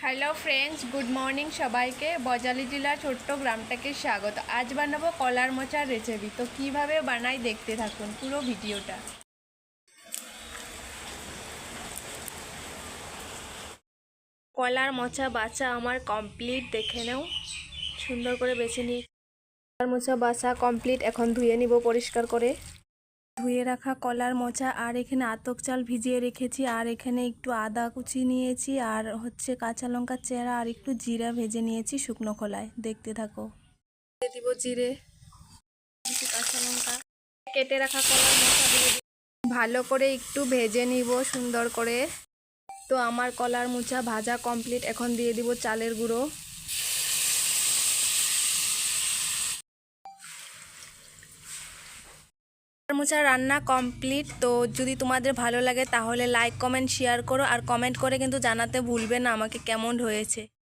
Hello friends, good morning সবাইকে। বজালি জেলার ছোট্ট গ্রামটাকে স্বাগত। আজ বানাবো কলার মোচার রেসিপি। তো কিভাবে বানাই দেখতে থাকুন পুরো ভিডিওটা। কলার মোচা বাছা আমার কমপ্লিট, দেখে নাও। সুন্দর করে বেছে নিই। কলার মোচা বাছা কমপ্লিট। এখন ধুয়ে নিব পরিষ্কার করে। ধুয়ে রাখা কলার মোচা, আর এখানে আতপ চাল ভিজিয়ে রেখেছি, আর এখানে একটু আদা কুচি নিয়েছি, আর কাঁচা লঙ্কা চেরা, আর একটু জিরা ভেজে নিয়েছি শুকনো খোলায়। দেখতে থাকো। দিয়ে দিব জিরে, কাঁচা লঙ্কা, কেটে রাখা কলার মোচা দিয়ে ভালো করে একটু ভেজে নিব সুন্দর করে। তো আমার কলার মোচা ভাজা কমপ্লিট। এখন দিয়ে দিব চালের গুঁড়ো। মোচা রান্না কমপ্লিট। তো যদি তোমাদের ভালো লাগে তাহলে লাইক কমেন্ট শেয়ার করো, আর কমেন্ট করে কিন্তু জানাতে ভুলবে না আমাকে কেমন হয়েছে।